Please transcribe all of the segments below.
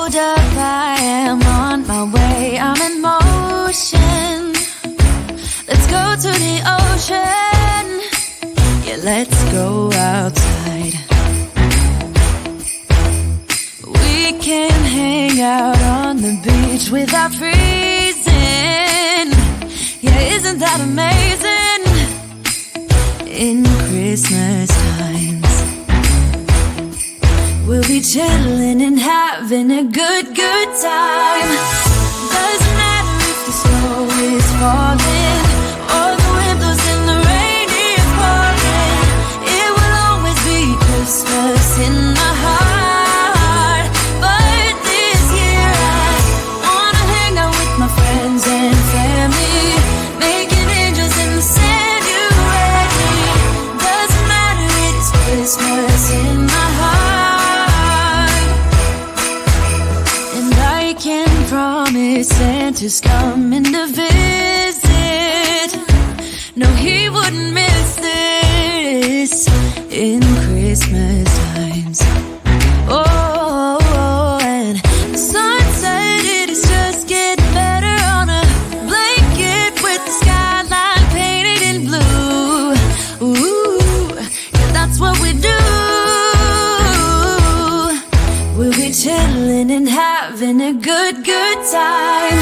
hold up, I am on my way, I'm in motion. Let's go to the ocean. Yeah, let's go outside. We can hang out on the beach without freezing. Yeah, isn't that amazing? In Christmas times, we'll be chilling and having a good time. Doesn't matter if the snow is falling or the wind blows and the rain is pouring. It will always be Christmas in my heart. But this year I wanna hang out with my friends and family, making angels in the sand. You ready? Doesn't matter, it's Christmas in my heart. And I can promise Santa's coming to visit. No, he wouldn't miss this in Christmas times. Oh, and the sun said it is just getting better on a blanket with the skyline painted in blue. Ooh, yeah, that's what we do. We'll be chilling and having a good time.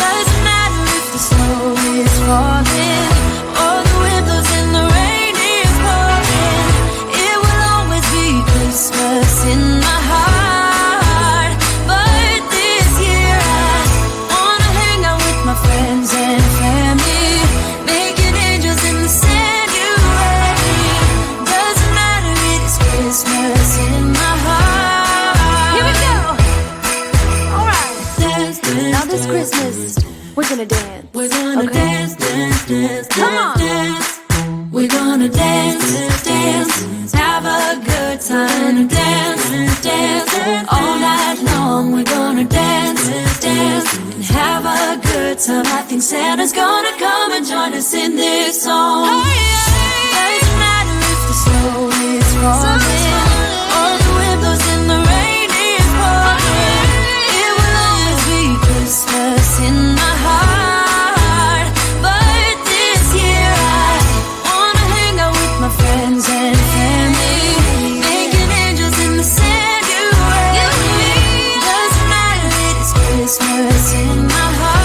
Doesn't matter if the snow is falling or the wind blows and the rain is pouring. It will always be Christmas in my heart. But this year I wanna hang out with my friends and family, making angels in the sand. You ready? Doesn't matter, it's Christmas in my heart. Here we go. All right. Dance, dance, now this Christmas, we're gonna dance. We're gonna dance, dance, dance, come on, dance. We're gonna dance, dance, have a good time. Dance, dance, all night long. We're gonna dance, dance, and have a good time. I think Santa's gonna come and join us in this song. Doesn't matter if the snow is falling or the wind blows and the rain is pouring. It will always be Christmas in my heart. But this year I wanna hang out with my friends and family, making angels in the sand. You ready? Doesn't matter, it's Christmas in my heart.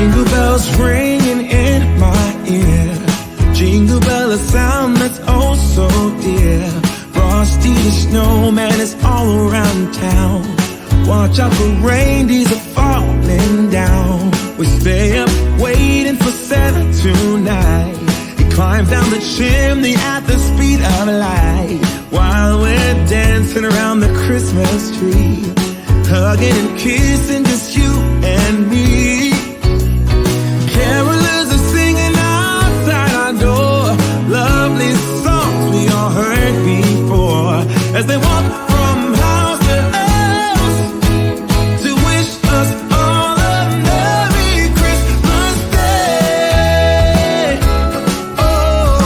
Jingle bells ringing in my ear. Jingle bell, a sound that's oh so dear. Frosty the snowman is all around town. Watch out for reindeers are falling down. We stay up waiting for Santa tonight. He climbs down the chimney at the speed of light, while we're dancing around the Christmas tree, hugging and kissing just you and me. Carolers are singing outside our door, lovely songs we all heard before, as they walk from house to house to wish us all a Merry Christmas Day. Oh,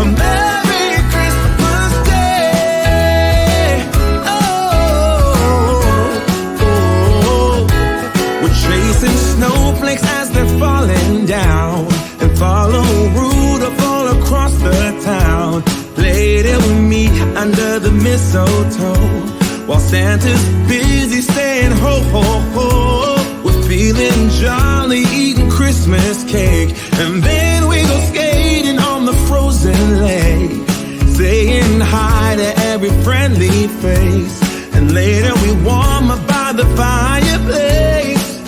a Merry Christmas Day. Oh, we're chasing snowflakes as they're falling down, and follow Rudolph all across the town. Later we meet under the mistletoe, while Santa's busy saying ho ho ho. We're feeling jolly, eating Christmas cake, and then we go skating on the frozen lake, saying hi to every friendly face, and later we warm up by the fireplace.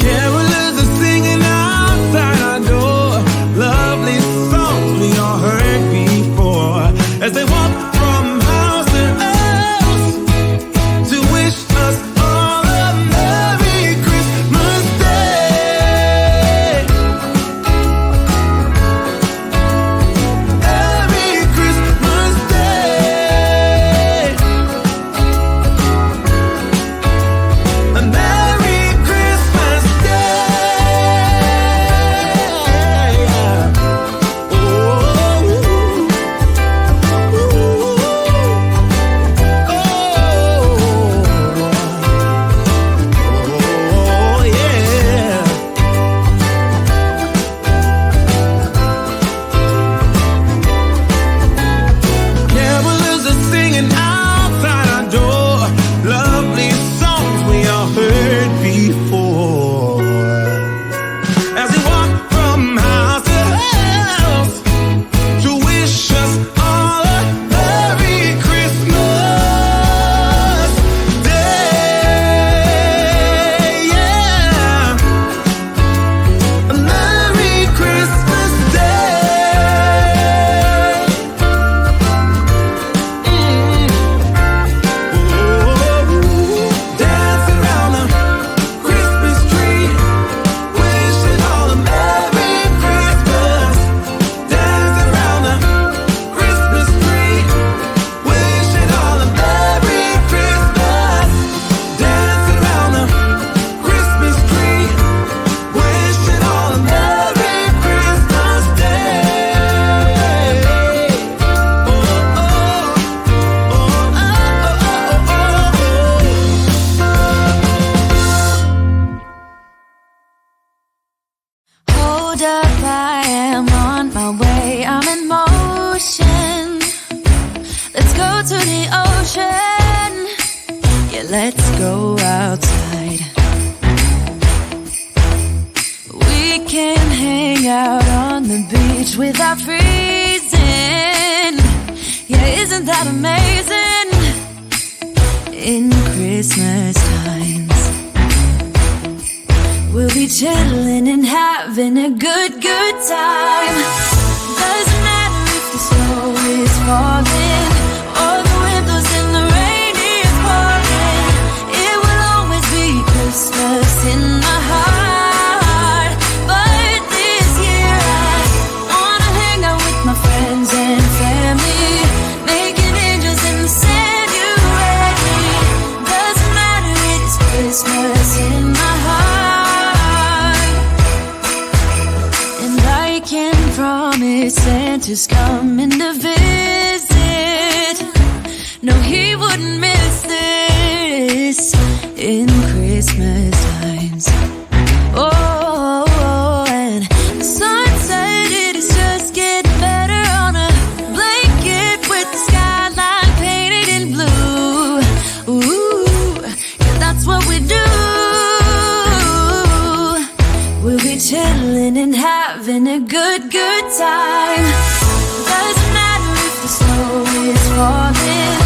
Carolers are singing outside our door, lovely songs we all heard before, as they walk from house to house to wish us all a Merry Christmas Day. Merry Christmas Day. A Merry Christmas Day. Oh, yeah. Carolers are singing outside our door, lovely songs we all heard before, as we walk from house to house to wish us all a Merry Christmas Day. Yeah, a Merry Christmas Day. Dancing around the Christmas tree, wishing all a Merry Christmas. Dancing around the Christmas tree, wishing all a Merry Christmas. Dancing around the Christmas tree, wishing all a Merry Christmas Day. Hold up, I am on my way, I'm in motion. Let's go to the ocean. Yeah, let's go outside. We can hang out on the beach without freezing. Yeah, isn't that amazing? In Christmas times, we'll be chilling and having a good time. Doesn't matter if the snow is falling or the windows and the rain is pouring. It will always be Christmas in my heart. But this year I wanna hang out with my friends and family, making angels in the sand, you ready? Doesn't matter, it's Christmas in my heart. And I can promise Santa's coming to visit. No, he wouldn't miss this in Christmas times. Oh, and the sun said it is just getting better on a blanket with the skyline painted in blue. Ooh, yeah, that's what we do. chilling and having a good time. Doesn't matter if the snow is falling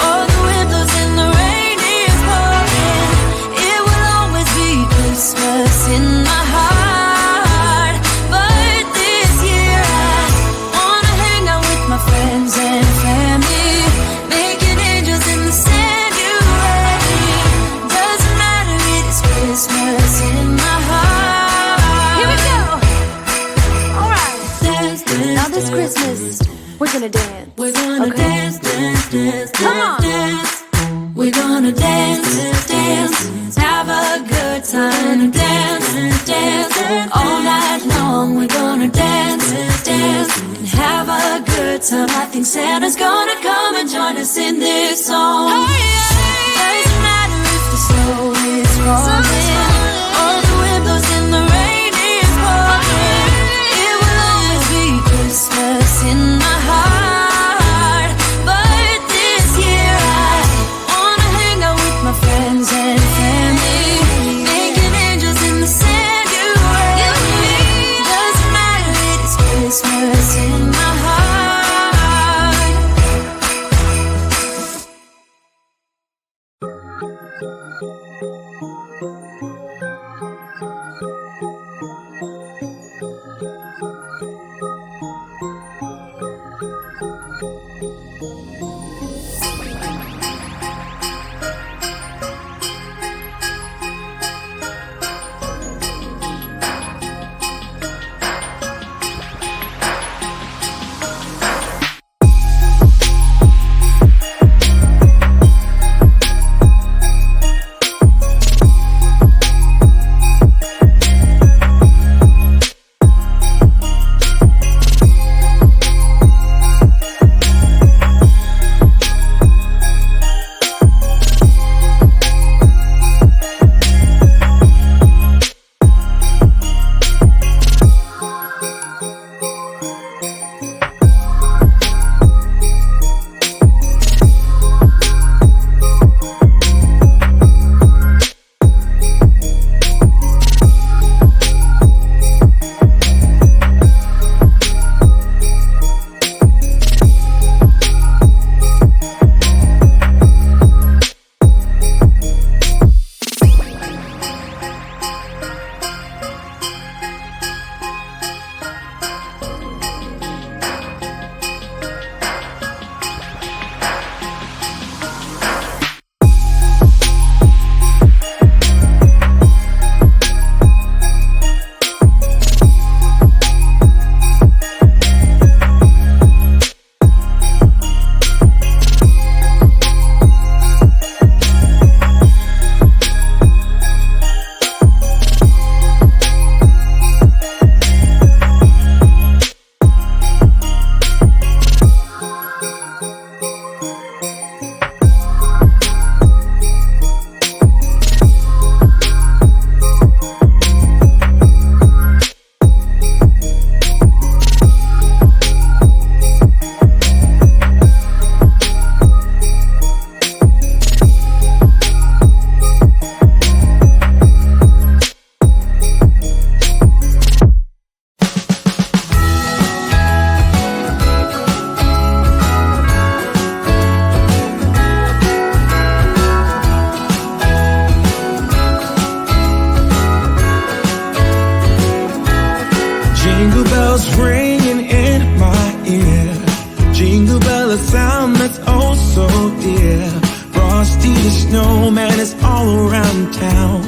or the wind blows and the rain is pouring. It will always be Christmas in my heart. But this year I wanna hang out with my friends and family, making angels in the January. Doesn't matter, it is Christmas in my heart. Here we go. All right. Dance, dance, now this Christmas, we're gonna dance. We're gonna dance, dance, dance, come on. Dance. We're gonna dance, dance, have a good time. Dance, dance, all night long. We're gonna dance, dance, and have a good time. I think Santa's gonna come and join us in this song. Doesn't matter if the snow is falling or the wind blows and the rain is pouring. It will always be Christmas in my heart. But this year I wanna hang out with my friends and family, making angels in the January. Doesn't matter, it is Christmas in my heart. Jingle bells ringing in my ear. Jingle bell, a sound that's oh so dear. Frosty the snowman is all around town.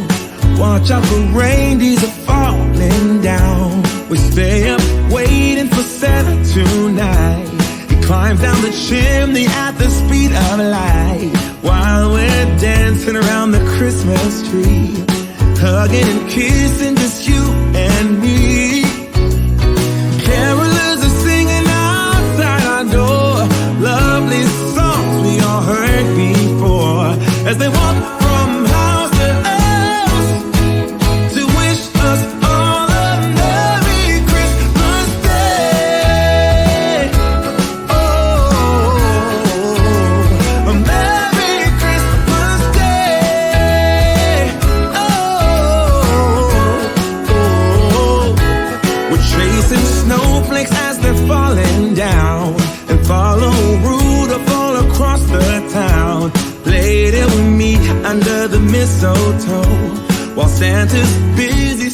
Watch out for reindeers are falling down. We stay up waiting for Santa tonight. He climbs down the chimney at the speed of light, while we're dancing around the Christmas tree, hugging and kissing just you and me. Carolers are singing outside our door, lovely songs we all heard before, as they walk from house to house to wish us all a Merry Christmas Day. Oh, a Merry Christmas Day. Oh, mistletoe while Santa's busy